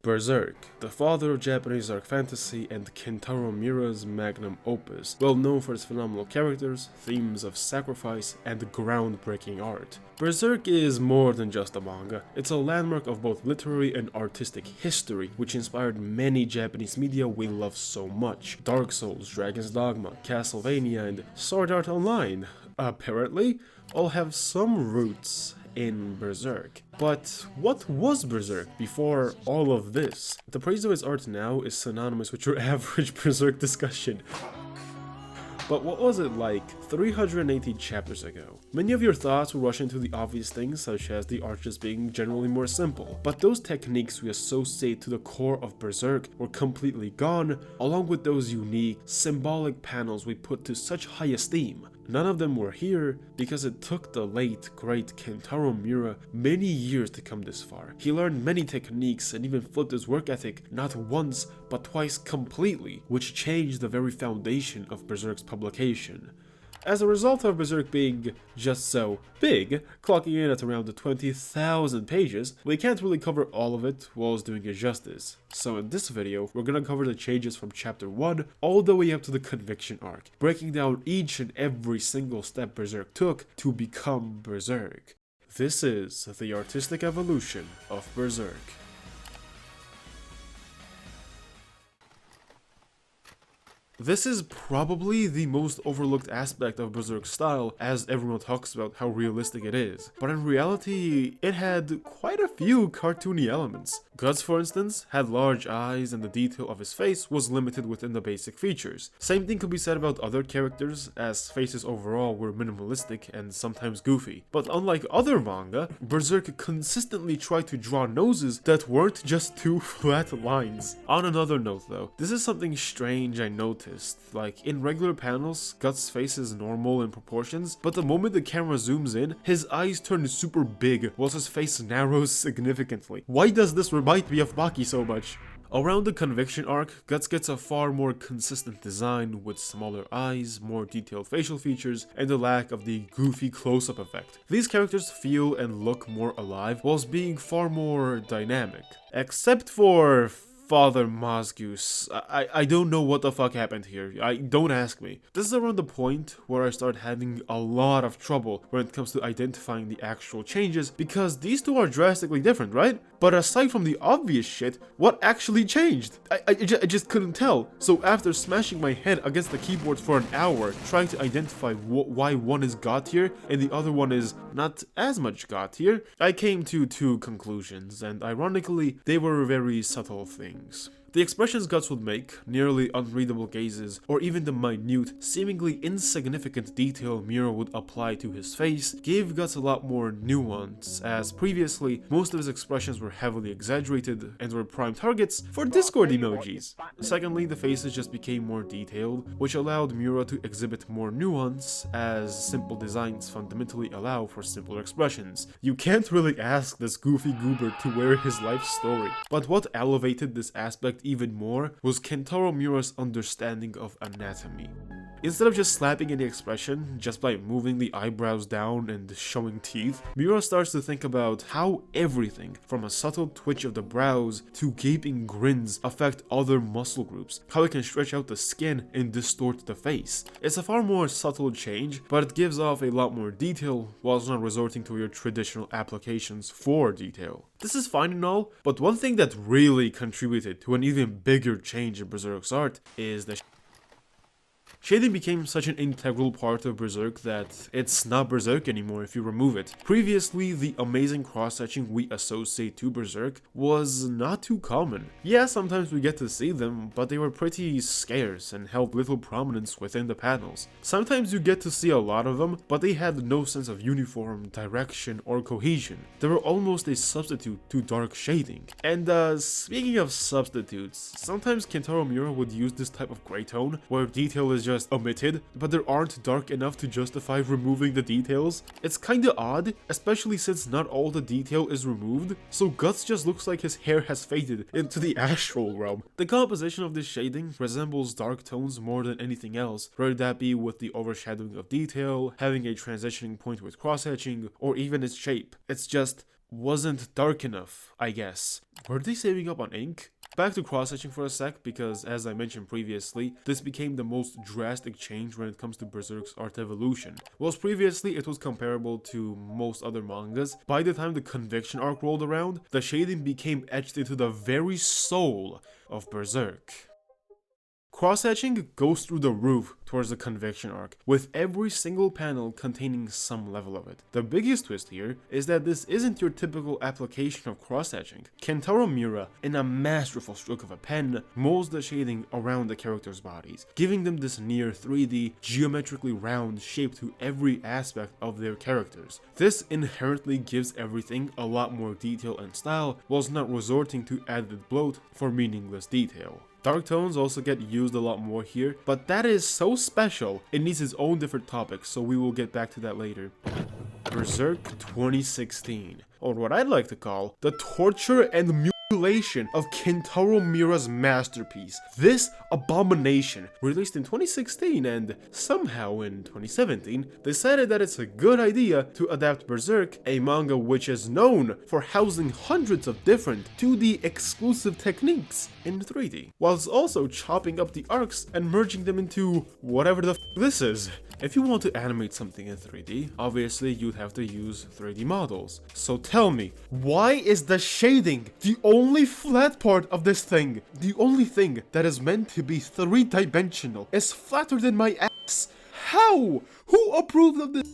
Berserk, the father of Japanese dark fantasy and Kentaro Miura's magnum opus, well known for its phenomenal characters, themes of sacrifice, and groundbreaking art. Berserk is more than just a manga, it's a landmark of both literary and artistic history, which inspired many Japanese media we love so much. Dark Souls, Dragon's Dogma, Castlevania, and Sword Art Online, apparently, all have some roots in Berserk. But what was Berserk before all of this? The praise of its art now is synonymous with your average Berserk discussion. But what was it like 380 chapters ago? Many of your thoughts will rush into the obvious things, such as the art just being generally more simple. But those techniques we associate to the core of Berserk were completely gone, along with those unique, symbolic panels we put to such high esteem. None of them were here because it took the late, great Kentaro Miura many years to come this far. He learned many techniques and even flipped his work ethic not once, but twice completely, which changed the very foundation of Berserk's publication. As a result of Berserk being just so big, clocking in at around 20,000 pages, we can't really cover all of it whilst doing it justice. So in this video, we're gonna cover the changes from chapter 1 all the way up to the conviction arc, breaking down each and every single step Berserk took to become Berserk. This is the artistic evolution of Berserk. This is probably the most overlooked aspect of Berserk's style, as everyone talks about how realistic it is. But in reality, it had quite a few cartoony elements. Guts, for instance, had large eyes and the detail of his face was limited within the basic features. Same thing could be said about other characters, as faces overall were minimalistic and sometimes goofy. But unlike other manga, Berserk consistently tried to draw noses that weren't just two flat lines. On another note though, this is something strange I noticed. Like, in regular panels, Guts' face is normal in proportions, but the moment the camera zooms in, his eyes turn super big, whilst his face narrows significantly. Why does this remind me of Baki so much? Around the conviction arc, Guts gets a far more consistent design with smaller eyes, more detailed facial features, and the lack of the goofy close-up effect. These characters feel and look more alive, whilst being far more dynamic. Except for Father Mazgus. I don't know what the fuck happened here. Don't ask me. This is around the point where I start having a lot of trouble when it comes to identifying the actual changes, because these two are drastically different, right? But aside from the obvious shit, what actually changed? I just couldn't tell. So after smashing my head against the keyboard for an hour, trying to identify why one is god tier and the other one is not as much god tier, I came to two conclusions, and ironically, they were very subtle things. The expressions Guts would make, nearly unreadable gazes, or even the minute, seemingly insignificant detail Miura would apply to his face, gave Guts a lot more nuance, as previously, most of his expressions were heavily exaggerated and were prime targets for Discord emojis. Secondly, the faces just became more detailed, which allowed Miura to exhibit more nuance, as simple designs fundamentally allow for simpler expressions. You can't really ask this goofy goober to wear his life story. But what elevated this aspect even more was Kentaro Miura's understanding of anatomy. Instead of just slapping any expression just by moving the eyebrows down and showing teeth, Miura starts to think about how everything from a subtle twitch of the brows to gaping grins affect other muscle groups, how it can stretch out the skin and distort the face. It's a far more subtle change, but it gives off a lot more detail whilst not resorting to your traditional applications for detail. This is fine and all, but one thing that really contributed to an even bigger change in Berserk's art is the shading became such an integral part of Berserk that it's not Berserk anymore if you remove it. Previously, the amazing cross-hatching we associate to Berserk was not too common. Yeah, sometimes we get to see them, but they were pretty scarce and held little prominence within the panels. Sometimes you get to see a lot of them, but they had no sense of uniform, direction, or cohesion. They were almost a substitute to dark shading. And speaking of substitutes, sometimes Kentaro Miura would use this type of gray tone, where detail is just omitted, but there aren't dark enough to justify removing the details. It's kinda odd, especially since not all the detail is removed, so Guts just looks like his hair has faded into the astral realm. The composition of this shading resembles dark tones more than anything else, whether that be with the overshadowing of detail, having a transitioning point with cross-hatching, or even its shape. It's just wasn't dark enough, I guess. Were they saving up on ink? Back to cross-hatching for a sec, because as I mentioned previously, this became the most drastic change when it comes to Berserk's art evolution. Whilst previously it was comparable to most other mangas, by the time the Conviction arc rolled around, the shading became etched into the very soul of Berserk. Cross-hatching goes through the roof towards the Conviction arc, with every single panel containing some level of it. The biggest twist here is that this isn't your typical application of cross-hatching. Kentaro Miura, in a masterful stroke of a pen, molds the shading around the characters' bodies, giving them this near 3D, geometrically round shape to every aspect of their characters. This inherently gives everything a lot more detail and style, whilst not resorting to added bloat for meaningless detail. Dark tones also get used a lot more here, but that is so special, it needs its own different topic, so we will get back to that later. Berserk 2016, or what I'd like to call the torture and mutilation of Kentaro Miura's masterpiece. This abomination, released in 2016 and somehow in 2017, decided that it's a good idea to adapt Berserk, a manga which is known for housing hundreds of different 2D exclusive techniques in 3D, whilst also chopping up the arcs and merging them into whatever the f this is. If you want to animate something in 3D, obviously you'd have to use 3D models. So tell me, why is the shading the only flat part of this thing? The only thing that is meant to be 3-dimensional is flatter than my ass. How? Who approved of this?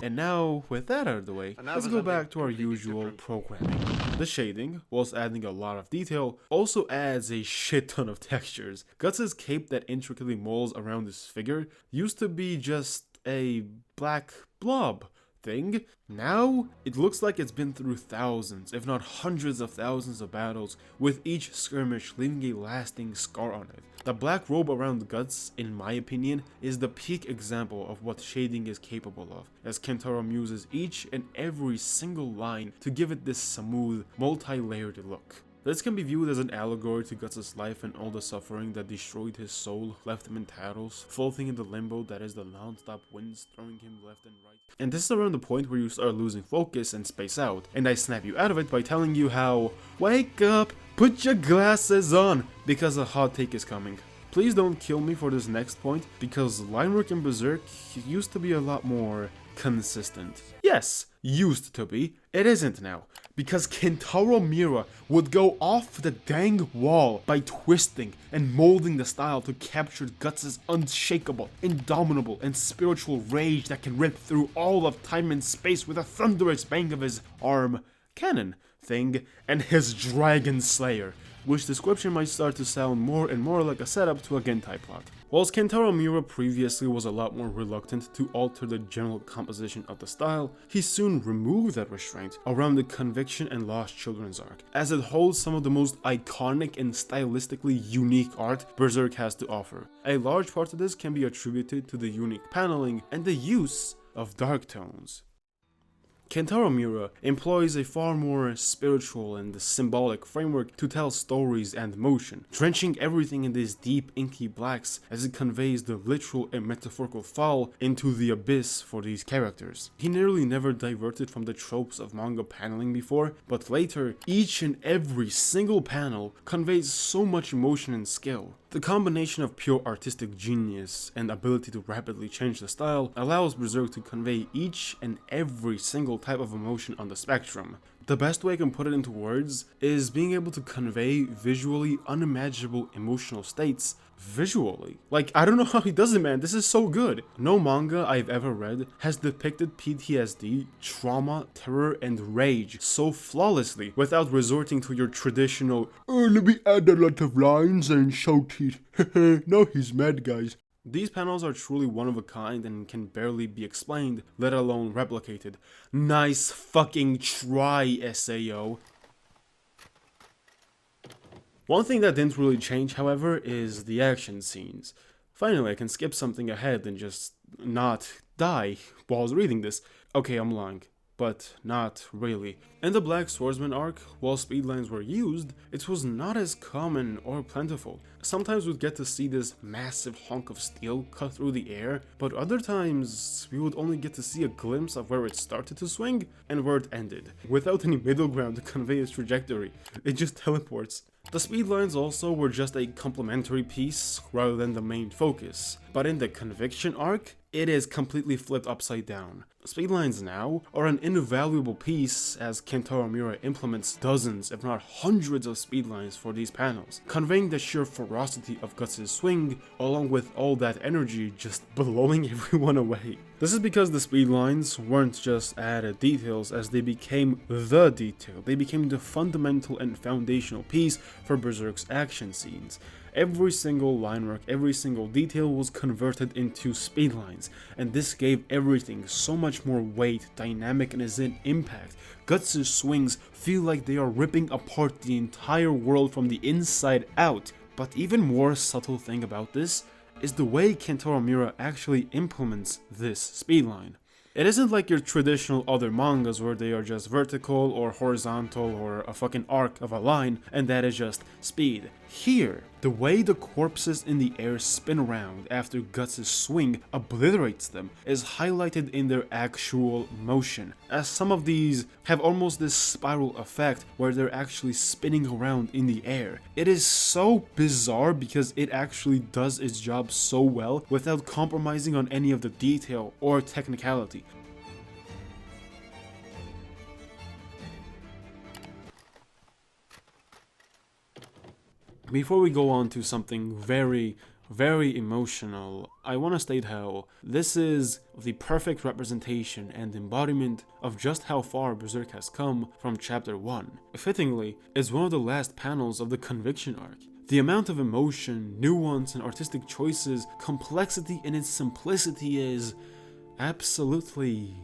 And now, with that out of the way, let's go back to our usual programming. The shading, whilst adding a lot of detail, also adds a shit ton of textures. Guts' cape that intricately molds around his figure used to be just a black blob thing. Now, it looks like it's been through thousands, if not hundreds of thousands of battles, with each skirmish leaving a lasting scar on it. The black robe around Guts, in my opinion, is the peak example of what shading is capable of, as Kentaro uses each and every single line to give it this smooth, multi-layered look. This can be viewed as an allegory to Guts' life and all the suffering that destroyed his soul, left him in tatters, floating in the limbo that is the non-stop winds throwing him left and right. And this is around the point where you start losing focus and space out, and I snap you out of it by telling you how, wake up, put your glasses on, because a hot take is coming. Please don't kill me for this next point, because line work in Berserk used to be a lot more consistent. Yes, used to be. It isn't now. Because Kentaro Miura would go off the dang wall by twisting and molding the style to capture Guts' unshakable, indomitable, and spiritual rage that can rip through all of time and space with a thunderous bang of his arm cannon thing and his Dragon Slayer, which description might start to sound more and more like a setup to a Gentai plot. Whilst Kentaro Miura previously was a lot more reluctant to alter the general composition of the style, he soon removed that restraint around the Conviction and Lost Children's arc, as it holds some of the most iconic and stylistically unique art Berserk has to offer. A large part of this can be attributed to the unique paneling and the use of dark tones. Kentaro Miura employs a far more spiritual and symbolic framework to tell stories and motion, drenching everything in these deep inky blacks as it conveys the literal and metaphorical fall into the abyss for these characters. He nearly never diverted from the tropes of manga paneling before, but later, each and every single panel conveys so much emotion and skill. The combination of pure artistic genius and ability to rapidly change the style allows Berserk to convey each and every single type of emotion on the spectrum. The best way I can put it into words is being able to convey visually unimaginable emotional states visually. Like, I don't know how he does it, man. This is so good. No manga I've ever read has depicted PTSD, trauma, terror, and rage so flawlessly without resorting to your traditional, oh, let me add a lot of lines and shout it. Now he's mad, guys. These panels are truly one of a kind and can barely be explained, let alone replicated. Nice fucking try, SAO. One thing that didn't really change, however, is the action scenes. Finally, I can skip something ahead and just not die while I was reading this. Okay, I'm lying. but not really. In the Black Swordsman arc, while speedlines were used, it was not as common or plentiful. Sometimes we'd get to see this massive hunk of steel cut through the air, but other times we would only get to see a glimpse of where it started to swing and where it ended, without any middle ground to convey its trajectory. It just teleports. The speedlines also were just a complementary piece rather than the main focus, but in the Conviction arc, it is completely flipped upside down. Speedlines now are an invaluable piece as Kentaro Miura implements dozens, if not hundreds of speedlines for these panels, conveying the sheer ferocity of Guts' swing, along with all that energy just blowing everyone away. This is because the speedlines weren't just added details, as they became the detail. They became the fundamental and foundational piece for Berserk's action scenes. Every single line work, every single detail was converted into speedlines, and this gave everything so much more weight, dynamic, and instant impact. Guts' swings feel like they are ripping apart the entire world from the inside out. But even more subtle thing about this is the way Kentaro Miura actually implements this speedline. It isn't like your traditional other mangas where they are just vertical or horizontal or a fucking arc of a line and that is just speed. Here, the way the corpses in the air spin around after Guts' swing obliterates them is highlighted in their actual motion, as some of these have almost this spiral effect where they're actually spinning around in the air. It is so bizarre because it actually does its job so well without compromising on any of the detail or technicality. Before we go on to something very emotional, I want to state how this is the perfect representation and embodiment of just how far Berserk has come from chapter 1. Fittingly, it's one of the last panels of the Conviction arc. The amount of emotion, nuance, and artistic choices, complexity in its simplicity is absolutely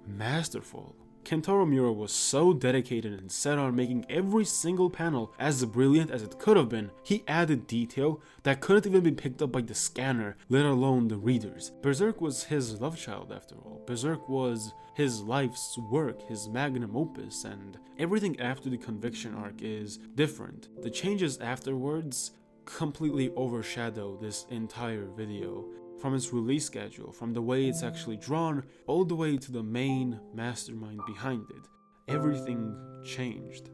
masterful. Kentaro Miura was so dedicated and set on making every single panel as brilliant as it could have been. He added detail that couldn't even be picked up by the scanner, let alone the readers. Berserk was his love child after all. Berserk was his life's work, his magnum opus, and everything after the Conviction arc is different. The changes afterwards completely overshadow this entire video. From its release schedule, from the way it's actually drawn, all the way to the main mastermind behind it. Everything changed.